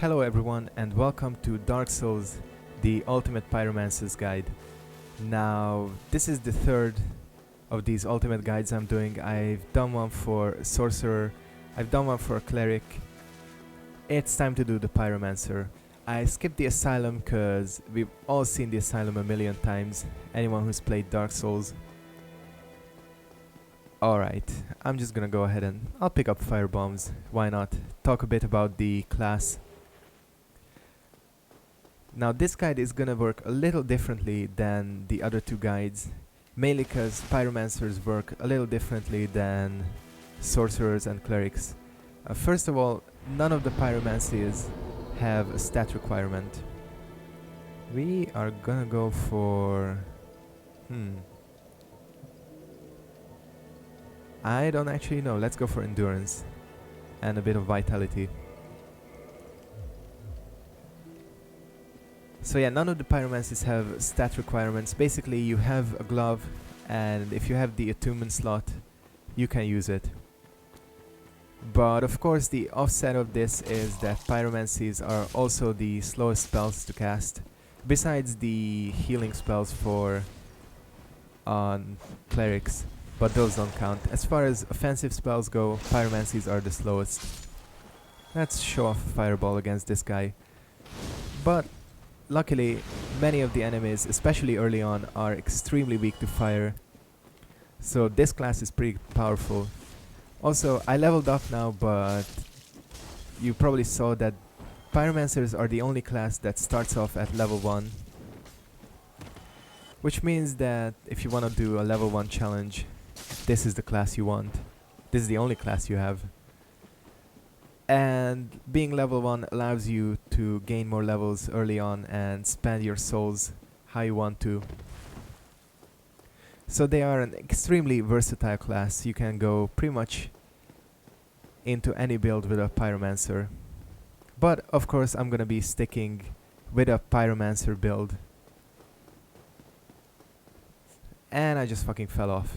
Hello everyone and welcome to Dark Souls, the Ultimate Pyromancer's Guide. Now, this is the third of these ultimate guides I'm doing. I've done one for Sorcerer, I've done one for a Cleric. It's time to do the Pyromancer. I skipped the Asylum because we've all seen the Asylum a million times, anyone who's played Dark Souls. Alright, I'm just gonna go ahead and I'll pick up Firebombs, why not? Talk a bit about the class. Now this guide is gonna work a little differently than the other two guides, mainly because Pyromancers work a little differently than Sorcerers and Clerics. First of all, none of the Pyromancies have a stat requirement. We are gonna go for... I don't actually know, let's go for Endurance and a bit of Vitality. So yeah, none of the Pyromancies have stat requirements. Basically, you have a glove, and if you have the attunement slot, you can use it. But of course, the offset of this is that Pyromancies are also the slowest spells to cast, besides the healing spells for Clerics, but those don't count. As far as offensive spells go, Pyromancies are the slowest. Let's show off a Fireball against this guy. But luckily, many of the enemies, especially early on, are extremely weak to fire. So this class is pretty powerful. Also, I leveled up now, but you probably saw that Pyromancers are the only class that starts off at level 1. Which means that if you want to do a level 1 challenge, this is the class you want. This is the only class you have. And being level 1 allows you to gain more levels early on and spend your souls how you want to. So they are an extremely versatile class. You can go pretty much into any build with a Pyromancer. But of course I'm gonna be sticking with a Pyromancer build. And I just fucking fell off.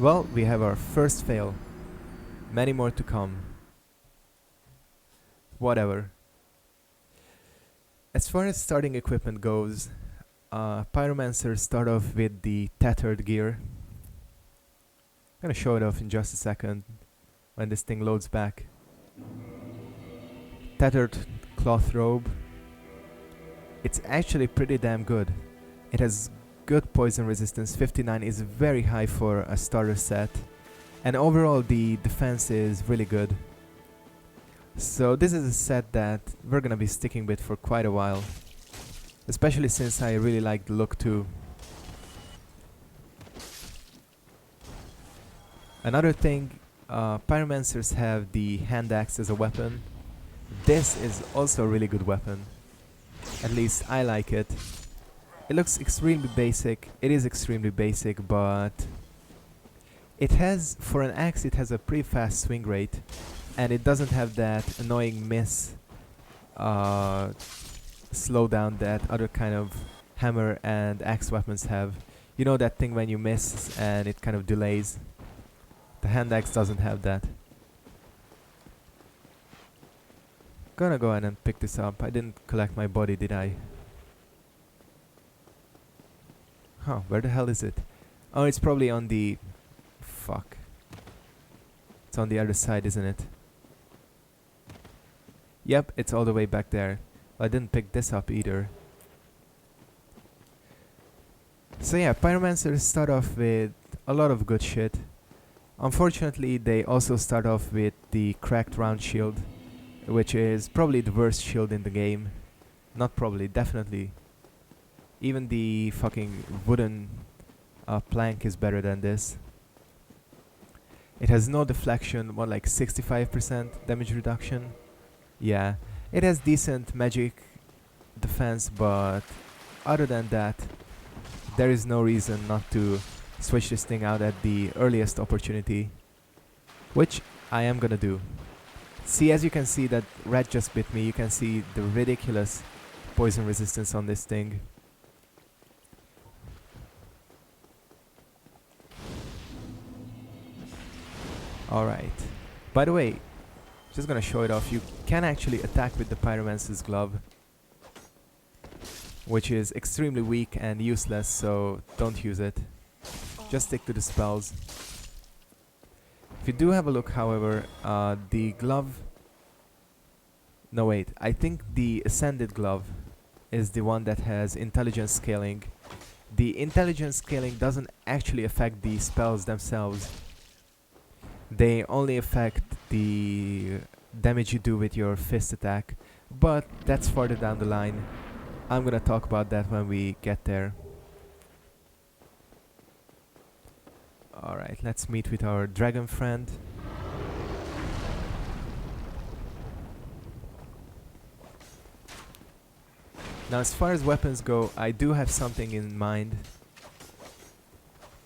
Well, we have our first fail. Many more to come. Whatever. As far as starting equipment goes, Pyromancers start off with the Tethered gear. I'm gonna show it off in just a second when this thing loads back. Tethered cloth robe. It's actually pretty damn good. It has good poison resistance. 59 is very high for a starter set. And overall the defense is really good. So this is a set that we're gonna be sticking with for quite a while. Especially since I really like the look too. Another thing, Pyromancers have the hand axe as a weapon. This is also a really good weapon. At least I like it. It looks extremely basic. It is extremely basic, but it has, for an axe, it has a pretty fast swing rate, and it doesn't have that annoying miss slowdown that other kind of hammer and axe weapons have. You know that thing when you miss and it kind of delays? The hand axe doesn't have that. Gonna go ahead and pick this up. I didn't collect my body, did I? Huh, where the hell is it? Oh, it's probably on the... Fuck. It's on the other side, isn't it? Yep, it's all the way back there. Well, I didn't pick this up either. So yeah, Pyromancers start off with a lot of good shit. Unfortunately, they also start off with the cracked round shield, which is probably the worst shield in the game. Not probably, definitely. Even the fucking wooden plank is better than this. It has no deflection, what, like 65% damage reduction? Yeah, it has decent magic defense, but other than that, there is no reason not to switch this thing out at the earliest opportunity, which I am gonna do. See, as you can see, that rat just bit me. You can see the ridiculous poison resistance on this thing. Alright. By the way, Just gonna show it off. You can actually attack with the Pyromancer's glove, which is extremely weak and useless, so don't use it. Just stick to the spells. If you do have a look, however, the glove... No, wait. I think the Ascended glove is the one that has intelligence scaling. The intelligence scaling doesn't actually affect the spells themselves. They only affect the damage you do with your fist attack, but that's farther down the line. I'm gonna talk about that when we get there. Alright, let's meet with our dragon friend. Now, as far as weapons go, I do have something in mind.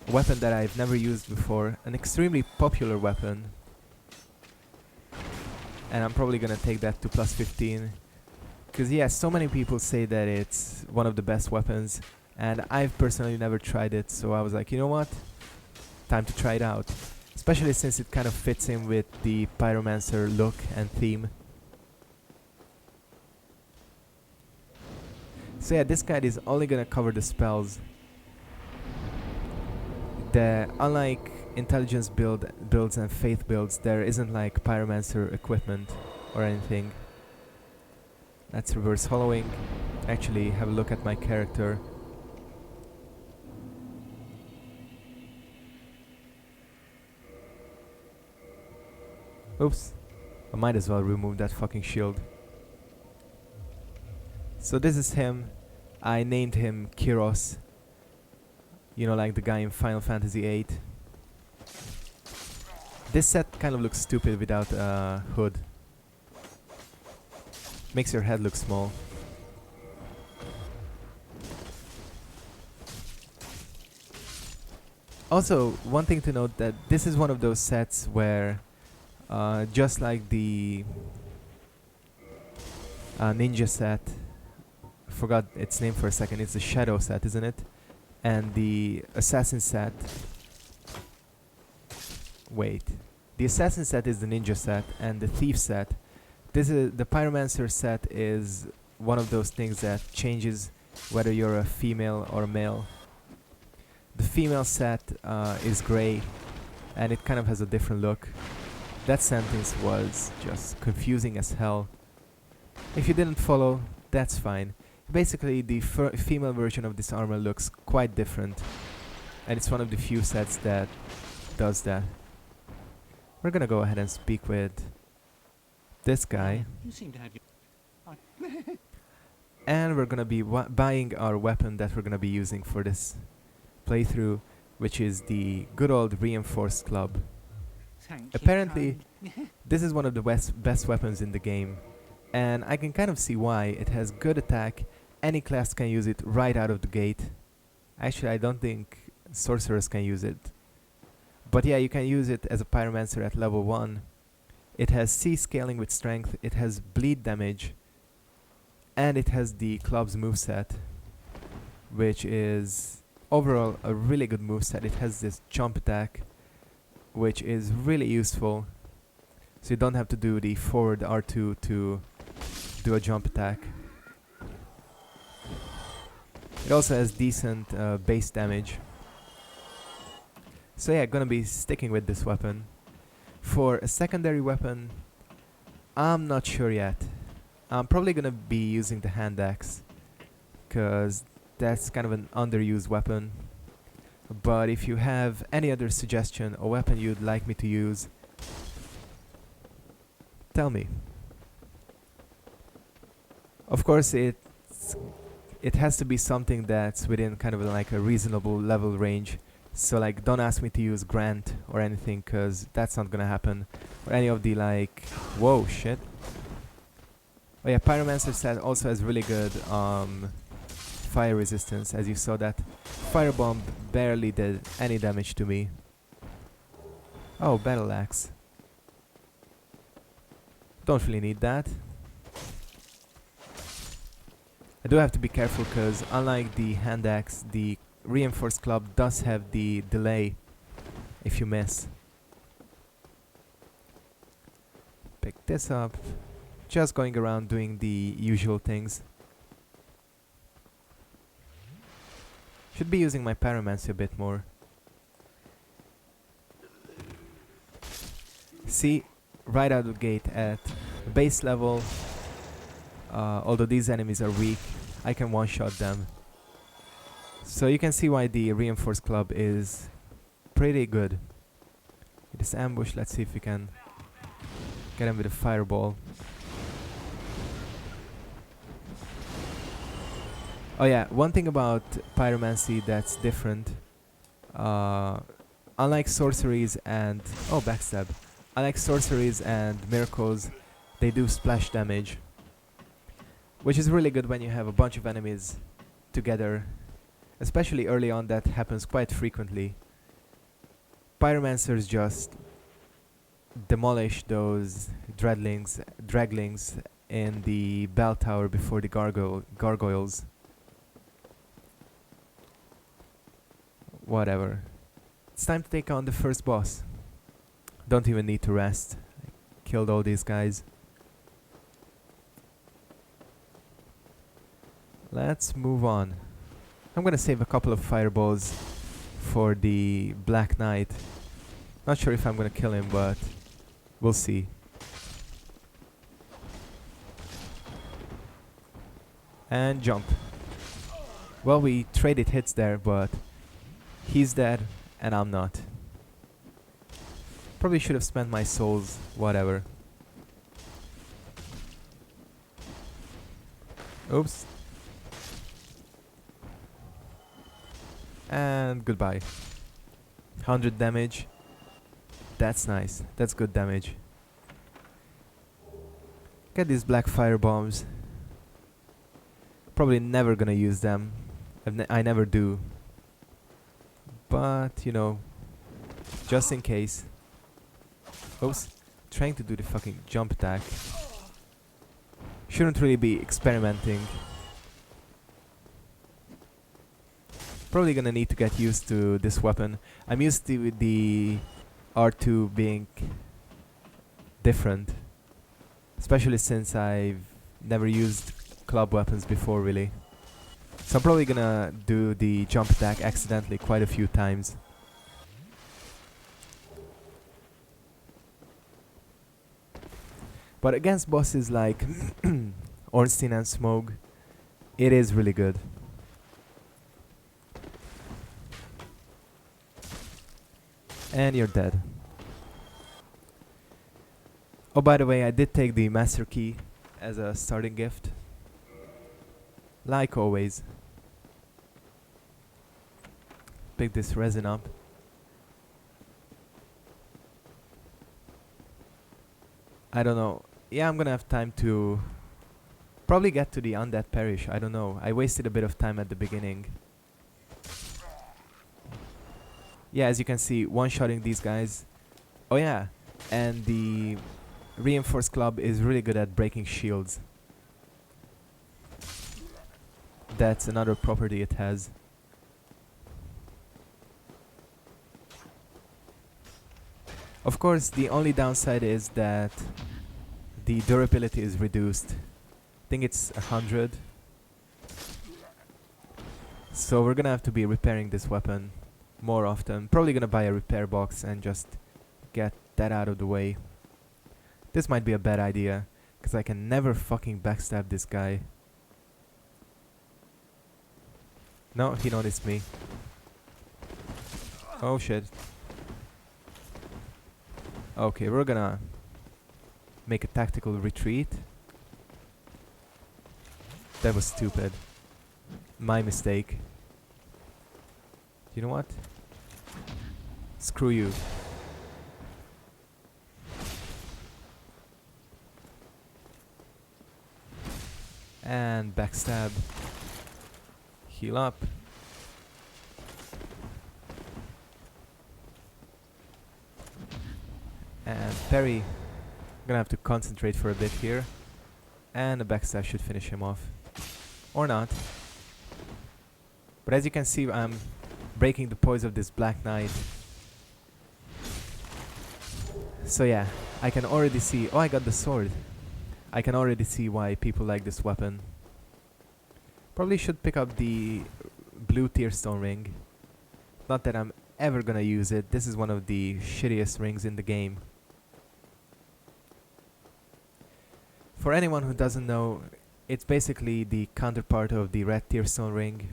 A weapon that I've never used before, an extremely popular weapon. And I'm probably gonna take that to plus 15. Because yeah, so many people say that it's one of the best weapons, and I've personally never tried it, so I was like, you know what? Time to try it out. Especially since it kind of fits in with the Pyromancer look and theme. So yeah, this guide is only gonna cover the spells. Unlike intelligence builds and faith builds, there isn't like Pyromancer equipment or anything. Let's reverse hollowing. Actually, have a look at my character. Oops. I might as well remove that fucking shield. So this is him. I named him Kyros. You know, like the guy in Final Fantasy VIII. This set kind of looks stupid without a hood. Makes your head look small. Also, one thing to note, that this is one of those sets where just like the ninja set, forgot its name for a second, it's the shadow set, isn't it? And the assassin set, wait, the assassin set is the ninja set, and the thief set, this is the Pyromancer set, is one of those things that changes whether you're a female or a male. The female set is grey, and it kind of has a different look. That sentence was just confusing as hell. If you didn't follow, that's fine. Basically, the female version of this armor looks quite different, and it's one of the few sets that does that. We're gonna go ahead and speak with this guy, You seem to have and we're gonna be buying our weapon that we're gonna be using for this playthrough, which is the good old reinforced club. Apparently, this is one of the best weapons in the game, and I can kind of see why. It has good attack, any class can use it right out of the gate. Actually, I don't think sorcerers can use it. But yeah, you can use it as a Pyromancer at level 1. It has C scaling with strength, it has bleed damage, and it has the club's moveset, which is overall a really good moveset. It has this jump attack, which is really useful, so you don't have to do the forward R2 to do a jump attack. It also has decent base damage. So yeah, gonna be sticking with this weapon. For a secondary weapon, I'm not sure yet. I'm probably gonna be using the hand axe, cause that's kind of an underused weapon. But if you have any other suggestion or weapon you'd like me to use, tell me. Of course, it has to be something that's within kind of like a reasonable level range. So like, don't ask me to use Grant or anything, cause that's not gonna happen. Or any of the like, whoa, shit. Oh yeah, Pyromancer set also has really good fire resistance, as you saw that. Firebomb barely did any damage to me. Oh, battle axe. Don't really need that. I do have to be careful, cause unlike the hand axe, the reinforced club does have the delay if you miss. Pick this up. Just going around doing the usual things. Should be using my Pyromancer a bit more. See, right out of the gate at base level, although these enemies are weak, I can one-shot them. So you can see why the reinforced club is pretty good. This ambush, let's see if we can get him with a fireball. Oh yeah, one thing about pyromancy that's different, unlike sorceries and... oh, backstab. Unlike sorceries and miracles, they do splash damage, which is really good when you have a bunch of enemies together. Especially early on, that happens quite frequently. Pyromancers just demolish those draglings in the bell tower before the gargoyles. Whatever. It's time to take on the first boss. Don't even need to rest. I killed all these guys. Let's move on. I'm gonna save a couple of fireballs for the Black Knight. Not sure if I'm gonna kill him, but we'll see. And jump. Well, we traded hits there, but he's dead and I'm not. Probably should have spent my souls, whatever. Oops. And goodbye. 100 damage. That's nice. That's good damage. Get these black fire bombs. Probably never gonna use them. I never do. But, you know, just in case. Oops. Trying to do the fucking jump attack. Shouldn't really be experimenting. Probably gonna need to get used to this weapon. I'm used to the R2 being different. Especially since I've never used club weapons before, really. So I'm probably gonna do the jump attack accidentally quite a few times. But against bosses like Ornstein and Smoke, it is really good. And you're dead. Oh, by the way, I did take the Master Key as a starting gift. Like always. Pick this resin up. I don't know. Yeah, I'm gonna have time to probably get to the Undead Parish. I don't know. I wasted a bit of time at the beginning. Yeah, as you can see, one-shotting these guys. Oh yeah, and the Reinforced Club is really good at breaking shields. That's another property it has. Of course, the only downside is that the durability is reduced. I think it's 100. So we're gonna have to be repairing this weapon more often. Probably gonna buy a repair box and just get that out of the way. This might be a bad idea, because I can never fucking backstab this guy. No, he noticed me. Oh shit. Okay, we're gonna make a tactical retreat. That was stupid. My mistake. You know what? Screw you. And backstab. Heal up. And parry. I'm gonna have to concentrate for a bit here. And a backstab should finish him off. Or not. But as you can see, I'm breaking the poise of this Black Knight. So yeah, I can already see... Oh, I got the sword. I can already see why people like this weapon. Probably should pick up the blue tier stone ring. Not that I'm ever gonna use it. This is one of the shittiest rings in the game. For anyone who doesn't know, it's basically the counterpart of the red tier stone ring.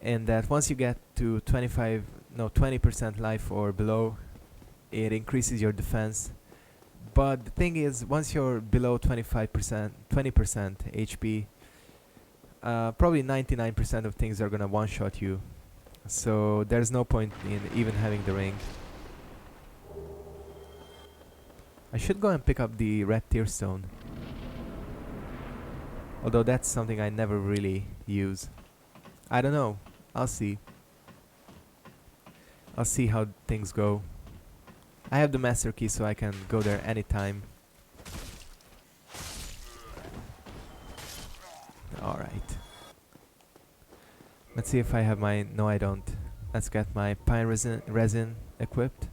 And that once you get to 20% life or below, it increases your defense. But the thing is, once you're below 20% HP, probably 99% of things are gonna one-shot you. So there's no point in even having the ring. I should go and pick up the red tier stone. Although that's something I never really use. I don't know. I'll see. I'll see how things go. I have the master key, so I can go there anytime. Alright. Let's see if I have my... No, I don't. Let's get my pine resin equipped.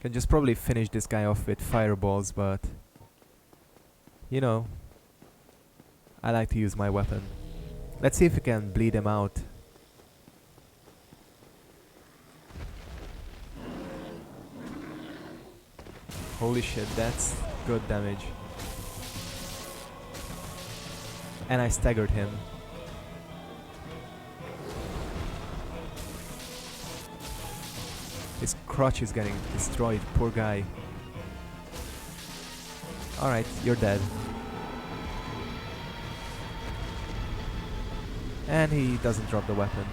Can just probably finish this guy off with fireballs, but... You know... I like to use my weapon. Let's see if we can bleed him out. Holy shit, that's good damage. And I staggered him. His crotch is getting destroyed, poor guy. Alright, you're dead. And he doesn't drop the weapon.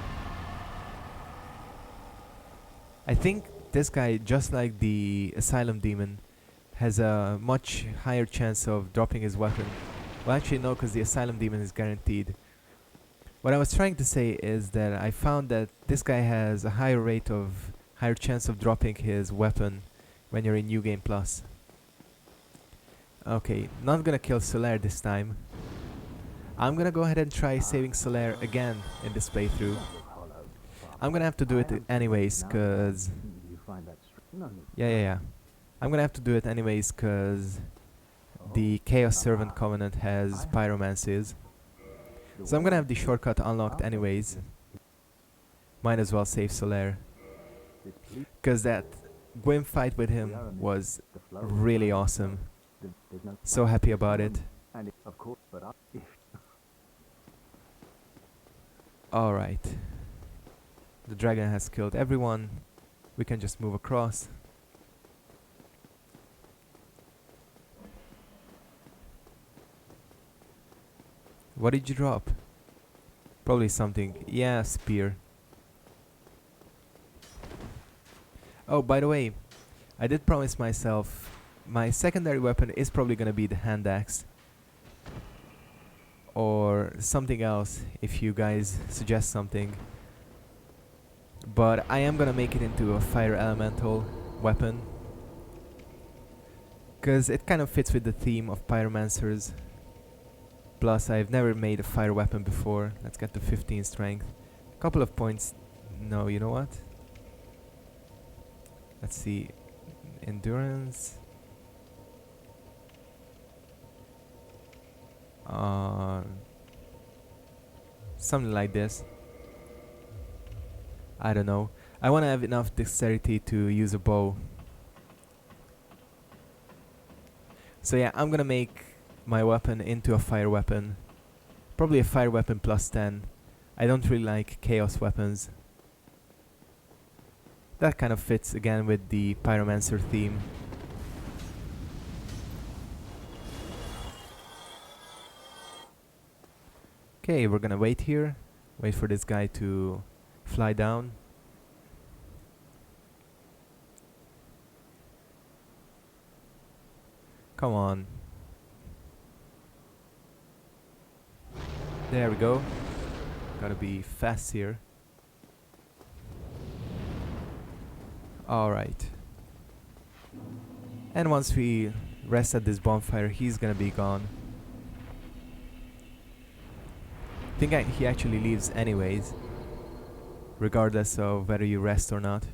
I think this guy, just like the Asylum Demon, has a much higher chance of dropping his weapon. Well, actually no, because the Asylum Demon is guaranteed. What I was trying to say is that I found that this guy has a higher chance of dropping his weapon when you're in New Game Plus. Okay, not gonna kill Solaire this time. I'm gonna go ahead and try saving Solaire again in this playthrough. I'm gonna have to do it anyways, cause... Yeah. I'm gonna have to do it anyways, cause the Chaos Servant Covenant has Pyromancers. So I'm gonna have the shortcut unlocked anyways. Might as well save Solaire. Cause that Gwyn fight with him was really awesome. So happy about it. Alright. The dragon has killed everyone. We can just move across. What did you drop? Probably something. Yeah, spear. Oh, by the way, I did promise myself my secondary weapon is probably gonna be the hand axe. Or something else, if you guys suggest something. But I am gonna make it into a fire elemental weapon. Cause it kind of fits with the theme of pyromancers. Plus, I've never made a fire weapon before. Let's get to 15 strength. Couple of points. No, you know what? Let's see. Endurance. Something like this. I don't know. I want to have enough dexterity to use a bow. So yeah, I'm gonna make my weapon into a fire weapon. Probably a fire weapon plus 10. I don't really like chaos weapons. That kind of fits again with the Pyromancer theme. Okay, we're gonna wait here. Wait for this guy to fly down. Come on. There we go. Gotta be fast here. Alright. And once we rest at this bonfire, he's gonna be gone. I think he actually leaves anyways. regardless of whether you rest or not.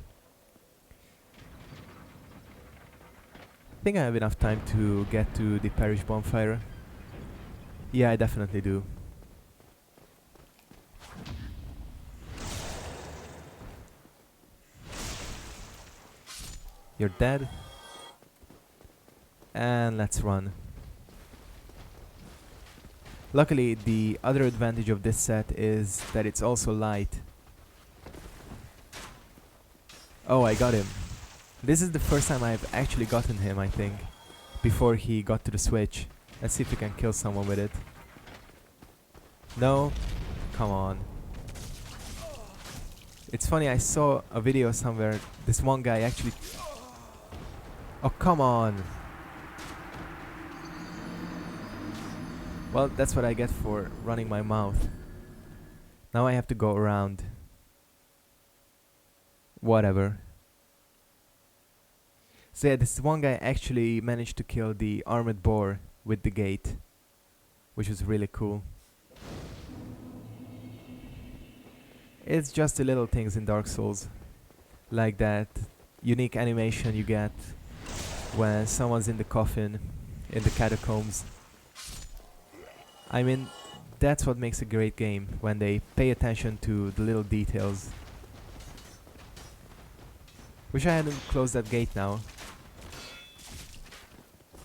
I think I have enough time to get to the Parish bonfire. Yeah, I definitely do. You're dead. And let's run. Luckily, the other advantage of this set is that it's also light. Oh, I got him. This is the first time I've actually gotten him, I think, before he got to the switch. Let's see if we can kill someone with it. No? Come on. It's funny, I saw a video somewhere, this one guy actually... Oh, come on! Well, that's what I get for running my mouth. Now I have to go around. Whatever. So yeah, this one guy actually managed to kill the armored boar with the gate, which was really cool. It's just the little things in Dark Souls, like that unique animation you get when someone's in the coffin, in the catacombs. I mean, that's what makes a great game, when they pay attention to the little details. Wish I hadn't closed that gate now.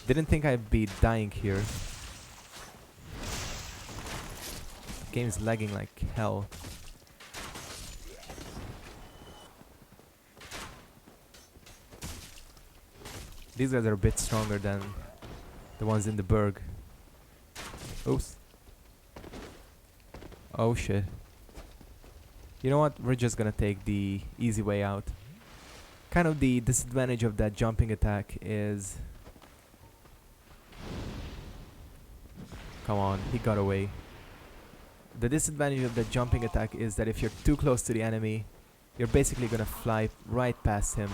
Didn't think I'd be dying here. Game's lagging like hell. These guys are a bit stronger than the ones in the Berg. Oops. Oh shit. You know what? We're just gonna take the easy way out. Kind of the disadvantage of that jumping attack is... Come on, he got away. The disadvantage of that jumping attack is that if you're too close to the enemy, you're basically gonna fly right past him.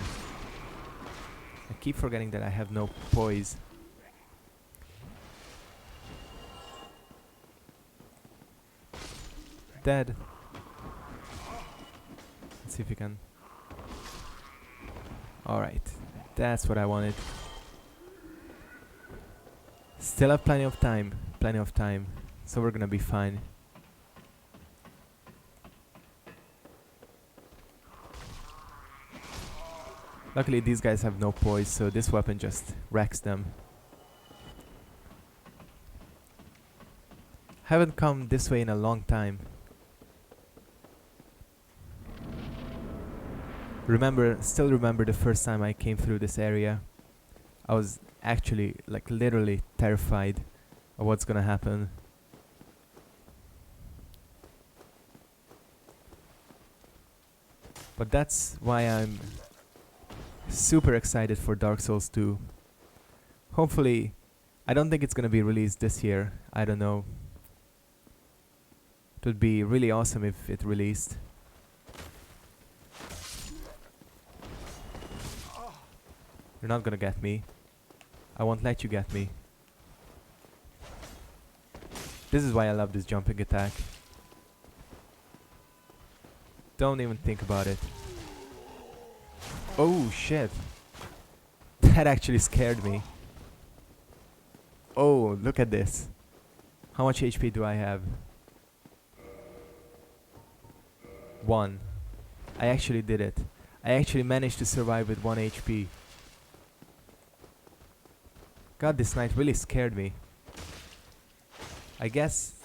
I keep forgetting that I have no poise. Dead. Let's see if we can... Alright, that's what I wanted. Still have plenty of time, so we're gonna be fine. Luckily these guys have no poise, so this weapon just wrecks them. Haven't come this way in a long time. Still remember the first time I came through this area. I was actually, like, literally terrified of what's gonna happen. But that's why I'm super excited for Dark Souls 2. Hopefully, I don't think it's gonna be released this year. I don't know. It would be really awesome if it released. You're not gonna get me. I won't let you get me. This is why I love this jumping attack. Don't even think about it. Oh shit. That actually scared me. Oh, look at this. How much HP do I have? 1. I actually did it. I actually managed to survive with 1 HP. God, this knight really scared me. I guess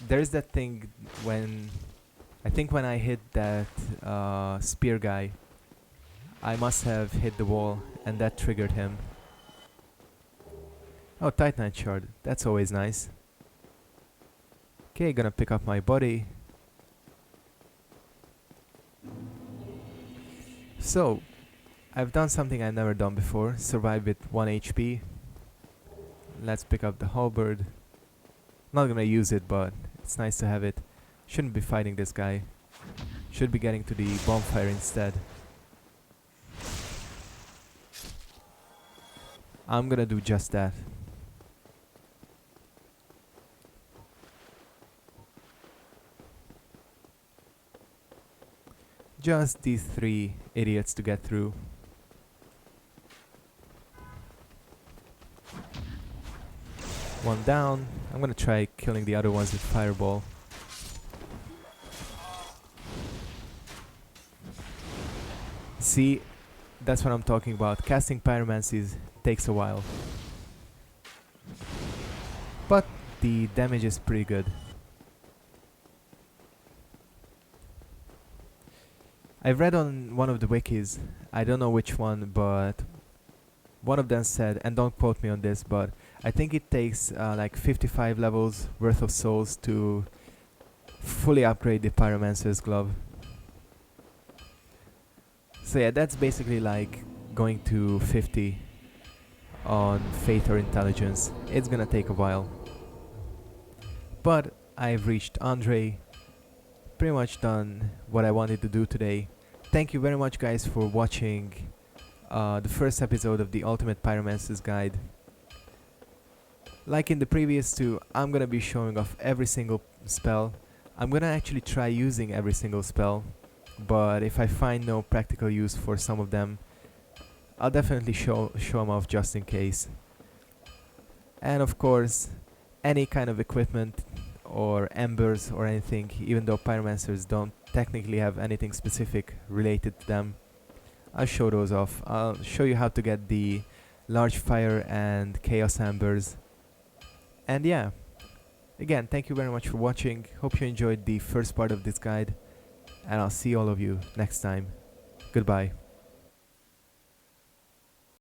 there's that thing when... I think when I hit that spear guy, I must have hit the wall and that triggered him. Oh, Titanite shard. That's always nice. Okay, gonna pick up my body. So, I've done something I've never done before. Survive with 1 HP. Let's pick up the halberd. Not gonna use it, but it's nice to have it. Shouldn't be fighting this guy. Should be getting to the bonfire instead. I'm gonna do just that. just these 3 idiots to get through. One down. I'm gonna try killing the other ones with fireball. See, that's what I'm talking about. Casting pyromancies takes a while. But the damage is pretty good. I've read on one of the wikis, I don't know which one, but one of them said, and don't quote me on this, but I think it takes like 55 levels worth of souls to fully upgrade the Pyromancer's glove. So yeah, that's basically like going to 50 on faith or intelligence. It's gonna take a while. But I've reached Andre, pretty much done what I wanted to do today. Thank you very much guys for watching the first episode of the Ultimate Pyromancer's Guide. Like in the previous two, I'm gonna be showing off every single spell. I'm gonna actually try using every single spell, but if I find no practical use for some of them, I'll definitely show them off just in case. And of course, any kind of equipment or embers or anything, even though pyromancers don't technically have anything specific related to them, I'll show those off. I'll show you how to get the large fire and chaos embers. And yeah, again, thank you very much for watching. Hope you enjoyed the first part of this guide, and I'll see all of you next time. Goodbye.